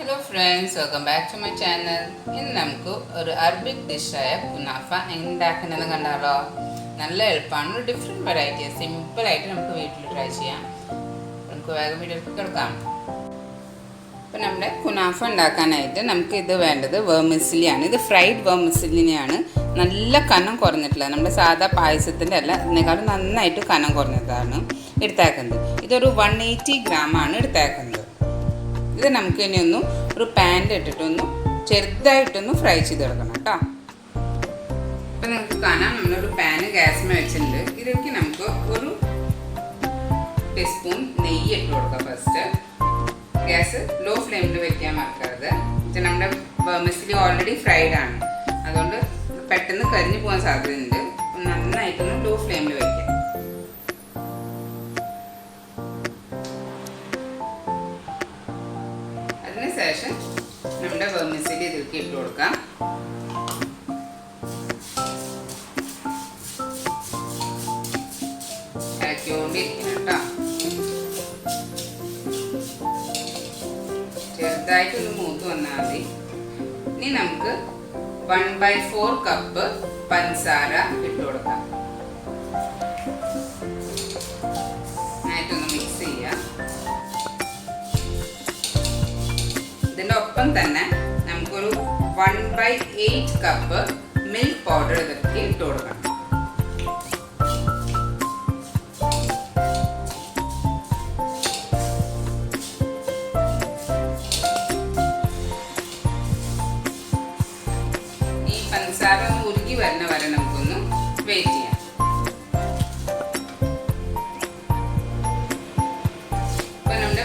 Hello friends, welcome back to my channel. ഇന്ന് നമുക്ക് ഒരു അറബിക് ഡിഷായ കുനാഫ ഉണ്ടാക്കുന്നത് കണ്ടാലോ. നല്ല എളുപ്പമാണ്, ഒരു ഡിഫറെൻറ്റ് വെറൈറ്റി, സിമ്പിളായിട്ട് നമുക്ക് വീട്ടിൽ ട്രൈ ചെയ്യാം. നമുക്ക് വേഗം വീഡിയോക്ക് കിടക്കാം. അപ്പോൾ നമ്മുടെ കുനാഫ ഉണ്ടാക്കാനായിട്ട് നമുക്ക് ഇത് വേണ്ടത് വെർമിസിലിയാണ്. ഇത് ഫ്രൈഡ് വെർമിസിലിനെയാണ്, നല്ല കനം കുറഞ്ഞിട്ടുള്ളത്. നമ്മുടെ സാധാ പായസത്തിൻ്റെ അല്ല, ഇതിനേക്കാളും നന്നായിട്ട് കനം കുറഞ്ഞതാണ് എടുത്തേക്കുന്നത്. ഇതൊരു 180 ഗ്രാമാണ് എടുത്തേക്കുന്നത്. ഇത് നമുക്ക് ഇനി ഒരു പാനിൽ ഇട്ടിട്ടൊന്ന് ചെറുതായിട്ടൊന്ന് ഫ്രൈ ചെയ്തെടുക്കണം കേട്ടോ. ഇപ്പം നിങ്ങൾക്ക് കാണാം, നമ്മളൊരു പാന് ഗ്യാസിൽ വെച്ചിട്ടുണ്ട്. ഇതിലേക്ക് നമുക്ക് ഒരു ടീസ്പൂൺ നെയ്യ് ഇട്ട് കൊടുക്കാം. ഫസ്റ്റ് ഗ്യാസ് ലോ ഫ്ലെയിമിൽ വെക്കാൻ മറക്കരുത്. നമ്മുടെ വെർമിസിലി ഓൾറെഡി ഫ്രൈഡ് ആണ്, അതുകൊണ്ട് പെട്ടെന്ന് കരിഞ്ഞു പോകാൻ സാധ്യതയുണ്ട്. നന്നായിട്ടൊന്ന് ലോ ഫ്ലെയിമിൽ വെക്കാം. ശേഷം നമ്മുടെ വെർമിസിലി ഇതിലേക്ക് ഇട്ട് കൊടുക്കാം. ഇളക്കിക്കൊണ്ടിരിക്കണം കേട്ടോ. ചെറുതായിട്ടൊന്ന് മൂത്ത് വന്നാൽ മതി. ഇനി നമുക്ക് 1/4 കപ്പ് പഞ്ചസാര ഇട്ട് കൊടുക്കാം. നന്നായിട്ടൊന്ന് മിക്സ് ചെയ്യാം. ഇതിൻ്റെ ഒപ്പം തന്നെ നമുക്കൊരു 1/8 കപ്പ് മിൽക്ക് പൗഡർ ഇതൊക്കെ ഇട്ട് കൊടുക്കണം. ഈ പഞ്ചസാര ഒന്ന് ഉരുകി വരുന്ന വരെ നമുക്കൊന്ന് വെയിറ്റ് ചെയ്യാം.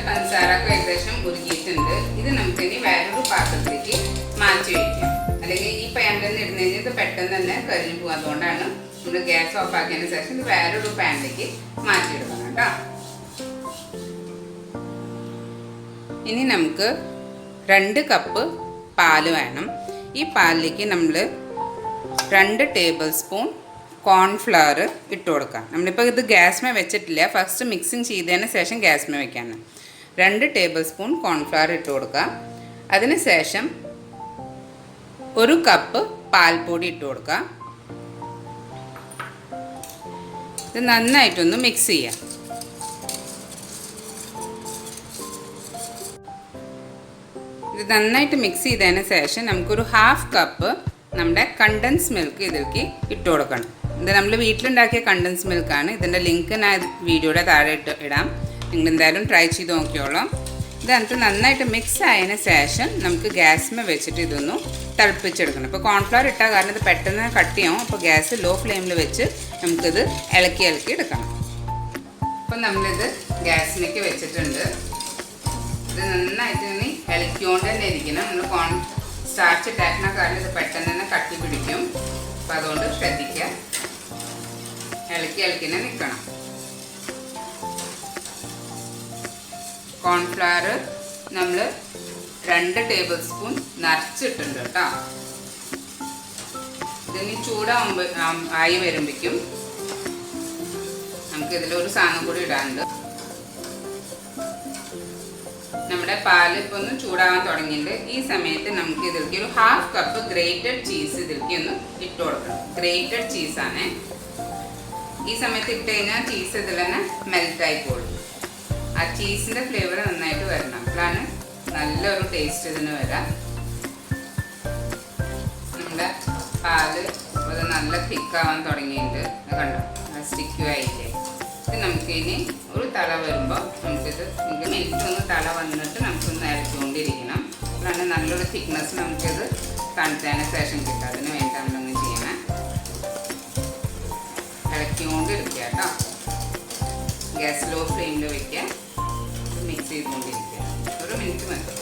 പഞ്ചസാരൊക്കെ ഏകദേശം ഉരുകിയിട്ടുണ്ട്. ഇത് നമുക്കിനി വേറൊരു പാത്രത്തിലേക്ക് മാറ്റി വയ്ക്കാം. അല്ലെങ്കിൽ ഈ പാനിൽ നിന്ന് ഇടുന്ന കഴിഞ്ഞാൽ ഇത് പെട്ടെന്ന് തന്നെ കരിഞ്ഞു പോകും. അതുകൊണ്ടാണ് നമ്മൾ ഗ്യാസ് ഓഫ് ആക്കിയതിന് ശേഷം ഇത് വേറൊരു പാനിലേക്ക് മാറ്റിയെടുക്കണം കേട്ടോ. ഇനി നമുക്ക് 2 കപ്പ് പാല് വേണം. ഈ പാലിലേക്ക് നമ്മൾ 2 ടേബിൾ സ്പൂൺ കോൺഫ്ലവർ ഇട്ട് കൊടുക്കാം. നമ്മളിപ്പോൾ ഇത് ഗ്യാസ്മേ വെച്ചിട്ടില്ല, ഫസ്റ്റ് മിക്സിങ് ചെയ്തതിന് ശേഷം ഗ്യാസ്മേ വെക്കാണ്. 2 ടേബിൾ സ്പൂൺ കോൺഫ്ലവർ ഇട്ട് കൊടുക്കുക. അതിനുശേഷം 1 കപ്പ് പാൽപ്പൊടി ഇട്ട് കൊടുക്കുക. ഇത് നന്നായിട്ടൊന്ന് മിക്സ് ചെയ്യാം. ഇത് നന്നായിട്ട് മിക്സ് ചെയ്തതിന് ശേഷം നമുക്കൊരു 1/2 കപ്പ് നമ്മുടെ കണ്ടൻസ് മിൽക്ക് ഇതിലേക്ക് ഇട്ട് കൊടുക്കണം. ഇത് നമ്മൾ വീട്ടിലുണ്ടാക്കിയ കണ്ടൻസ് മിൽക്കാണ്. ഇതിൻ്റെ ലിങ്ക് ഞാൻ വീഡിയോയുടെ താഴെ ഇടാം. നിങ്ങൾ എന്തായാലും ട്രൈ ചെയ്ത് നോക്കിയോളാം. ഇത് എന്നിട്ട് നന്നായിട്ട് മിക്സ് ആയതിന് ശേഷം നമുക്ക് ഗ്യാസിൽ വെച്ചിട്ട് ഇതൊന്ന് തിളപ്പിച്ചെടുക്കണം. ഇപ്പോൾ കോൺഫ്ലവർ ഇട്ടാൽ കാരണം ഇത് പെട്ടെന്ന് കട്ട് ചെയ്യും. അപ്പോൾ ഗ്യാസ് ലോ ഫ്ലെയിമിൽ വെച്ച് നമുക്കിത് ഇളക്കി എടുക്കണം. അപ്പം നമ്മളിത് ഗ്യാസിലേക്ക് വെച്ചിട്ടുണ്ട്. ഇത് നന്നായിട്ട് ഇനി ഇളക്കിക്കൊണ്ട് തന്നെ ഇരിക്കണം. നമ്മൾ സ്റ്റാർച്ച് ഇട്ടാക്കുന്ന കാരണം ഇത് പെട്ടെന്ന് തന്നെ കട്ടി പിടിക്കും. അപ്പോൾ അതുകൊണ്ട് ശ്രദ്ധിക്കുക, ഇളക്കി തന്നെ നിൽക്കണം. കോൺഫ്ലവർ നമ്മൾ 2 ടേബിൾ സ്പൂൺ നിറച്ചിട്ടുണ്ട് കേട്ടോ. ഇതിന് ചൂടാകുമ്പോൾ ആയി വരുമ്പോഴേക്കും നമുക്കിതിലൊരു സാധനം കൂടി ഇടാനുണ്ട്. നമ്മുടെ പാല് ഇപ്പോൾ ഒന്ന് ചൂടാകാൻ തുടങ്ങിയിട്ടുണ്ട്. ഈ സമയത്ത് നമുക്ക് ഇതിലേക്ക് ഒരു 1/2 കപ്പ് ഗ്രേറ്റഡ് ചീസ് ഇതിലേക്ക് ഒന്ന് ഇട്ട് കൊടുക്കണം. ഗ്രേറ്റഡ് ചീസാണ്. ഈ സമയത്ത് ഇട്ട് കഴിഞ്ഞാൽ ചീസ് ഇതിൽ തന്നെ മെൽറ്റ് ആയിക്കോളും. ആ ചീസിൻ്റെ ഫ്ലേവർ നന്നായിട്ട് വരണം. അപ്പോഴാണ് നല്ലൊരു ടേസ്റ്റ് ഇതിന് വരാം. നമ്മുടെ പാല് അത് നല്ല തിക്കാവാൻ തുടങ്ങിയിട്ടുണ്ട്. കണ്ടോ, സ്റ്റിക്കുമായില്ലേ. ഇത് നമുക്കിനി ഒരു തള വരുമ്പോൾ നമുക്കിത് മിനിറ്റ് ഒന്ന് തള വന്നിട്ട് നമുക്കൊന്ന് ഇറക്കിക്കൊണ്ടിരിക്കണം. അപ്പോഴാണ് നല്ലൊരു തിക്നെസ് നമുക്കിത് തണുത്തതിന് ശേഷം കിട്ടുക. അതിന് വേണ്ടി നമ്മളൊന്ന് ചെയ്യണം. ഇളക്കിക്കൊണ്ടിരിക്കുക കേട്ടോ. ഗ്യാസ് ലോ ഫ്ലെയിമിൽ വയ്ക്കുക. മിക്സ് ചെയ്തുകൊണ്ടിരിക്കുക. ഒരു മിനിറ്റ് മതി.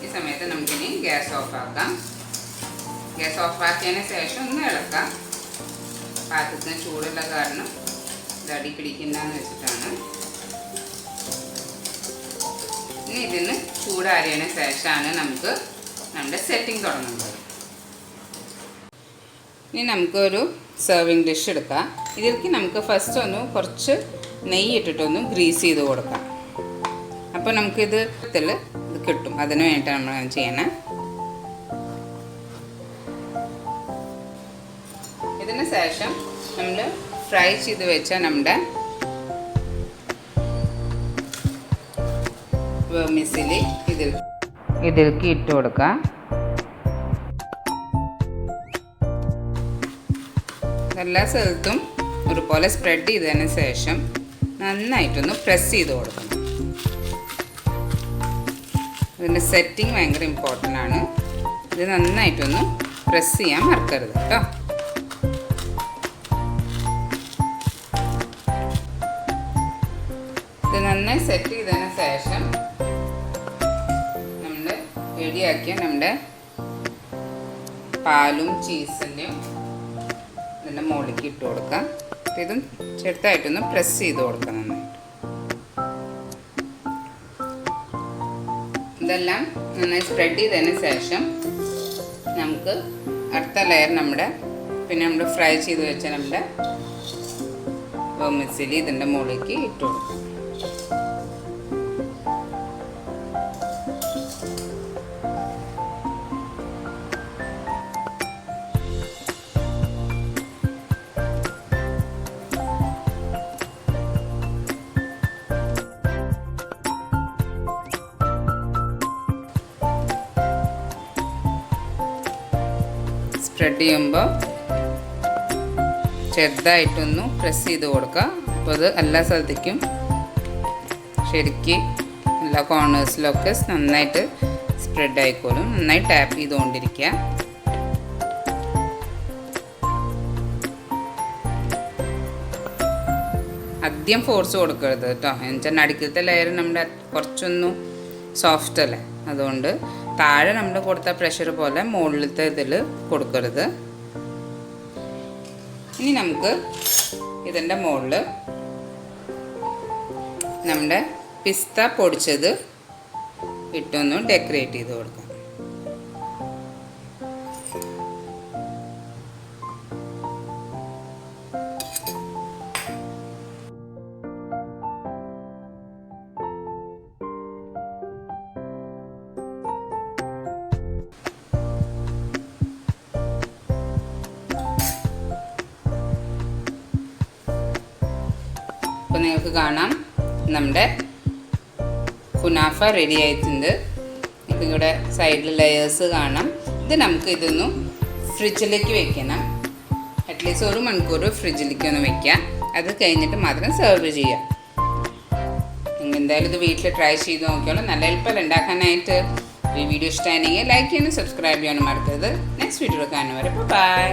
ഈ സമയത്ത് നമുക്കിനി ഗ്യാസ് ഓഫ് ആക്കാം. ഗ്യാസ് ഓഫ് ആക്കിയതിന് ശേഷം ഒന്ന് ഇളക്കാം. പാത്രത്തിന് ചൂടുള്ള കാരണം ഇത് അടി പിടിക്കണ്ടെന്ന് വെച്ചിട്ടാണ്. ഇനി ഇതിന് ചൂടാറിയതിന് ശേഷമാണ് നമുക്ക് നമ്മുടെ സെറ്റിംഗ് തുടങ്ങുന്നത്. ഇനി നമുക്കൊരു സെർവിങ് ഡിഷ് എടുക്കാം. ഇതിലേക്ക് നമുക്ക് ഫസ്റ്റ് ഒന്ന് കുറച്ച് നെയ്യ് ഇട്ടിട്ടൊന്ന് ഗ്രീസ് ചെയ്ത് കൊടുക്കാം. അപ്പോൾ നമുക്കിത് ഇത് കിട്ടും. അതിന് വേണ്ടിയിട്ടാണ് നമ്മൾ ചെയ്യണേ. ഇതിന് ശേഷം നമ്മൾ ഫ്രൈ ചെയ്ത് വെച്ച നമ്മുടെ വെർമിസെല്ലി ഇതിലേക്ക് ഇട്ട് കൊടുക്കുക. എല്ലാ സ്ഥലത്തും ഒരുപോലെ സ്പ്രെഡ് ചെയ്തതിന് ശേഷം നന്നായിട്ടൊന്ന് പ്രസ് ചെയ്ത് കൊടുക്കണം. ഇതിൻ്റെ സെറ്റിംഗ് ഭയങ്കര ഇമ്പോർട്ടൻ്റ് ആണ്. ഇത് നന്നായിട്ടൊന്ന് പ്രസ് ചെയ്യാൻ മറക്കരുത് കേട്ടോ. ഇത് നന്നായി സെറ്റ് ചെയ്തതിന് ശേഷം നമ്മൾ റെഡിയാക്കിയ നമ്മുടെ പാലും ചീസിൻ്റെയും ഇതിൻ്റെ മുകളിലേക്ക് ഇട്ട് കൊടുക്കാം. ഇതും ചെറുതായിട്ടൊന്ന് പ്രസ് ചെയ്ത് കൊടുക്കാം നന്നായിട്ട്. ഇതെല്ലാം നന്നായി സ്പ്രെഡ് ചെയ്തതിന് ശേഷം നമുക്ക് അടുത്ത ലെയർ പിന്നെ നമ്മൾ ഫ്രൈ ചെയ്ത് വെച്ച നമ്മുടെ വെർമിസെല്ലി ഇതിൻ്റെ മുകളിലേക്ക് ഇട്ട് കൊടുക്കാം. സ്പ്രെഡ് ചെയ്യുമ്പോൾ ചെറുതായിട്ടൊന്ന് പ്രസ് ചെയ്ത് കൊടുക്കുക. അപ്പോൾ അത് എല്ലാ സ്ഥലത്തേക്കും ശരിക്കും എല്ലാ കോർണേഴ്സിലൊക്കെ നന്നായിട്ട് സ്പ്രെഡ് ആയിക്കോളും. നന്നായി ടാപ്പ് ചെയ്തുകൊണ്ടിരിക്കുക. അധികം ഫോഴ്സ് കൊടുക്കരുത് കേട്ടോ. എന്നുവെച്ചാൽ നടുക്കത്തെ ലെയർ നമ്മുടെ കുറച്ചൊന്നും സോഫ്റ്റ് അല്ലേ, അതുകൊണ്ട് താഴെ നമ്മൾ കൊടുത്ത പ്രഷർ പോലെ മുകളിലത്തെ ഇതിൽ കൊടുക്കരുത്. ഇനി നമുക്ക് ഇതിൻ്റെ മുകളിൽ നമ്മുടെ പിസ്ത പൊടിച്ചത് ഇട്ടൊന്ന് ഡെക്കറേറ്റ് ചെയ്ത് കൊടുക്കാം. അപ്പോൾ നിങ്ങൾക്ക് കാണാം നമ്മുടെ കുനാഫ റെഡി ആയിട്ടുണ്ട്. ഇതിവിടെ സൈഡിൽ ലെയേഴ്സ് കാണാം. ഇത് നമുക്ക് ഇതൊന്ന് ഫ്രിഡ്ജിലേക്ക് വെക്കണം. അറ്റ്ലീസ്റ്റ് 1 മണിക്കൂർ ഫ്രിഡ്ജിലേക്ക് ഒന്ന് വെക്കാം. അത് കഴിഞ്ഞിട്ട് മാത്രം സെർവ് ചെയ്യാം. നിങ്ങൾ എന്തായാലും ഇത് വീട്ടിൽ ട്രൈ ചെയ്ത് നോക്കിയോളൂ. നല്ല എളുപ്പമല്ല ഉണ്ടാക്കാനായിട്ട്. ഈ വീഡിയോ ഇഷ്ടമായിരുന്നെങ്കിൽ ലൈക്ക് ചെയ്യാനും സബ്സ്ക്രൈബ് ചെയ്യാനും മറക്കരുത്. നെക്സ്റ്റ് വീഡിയോ കാണുന്നവരെ ബൈ.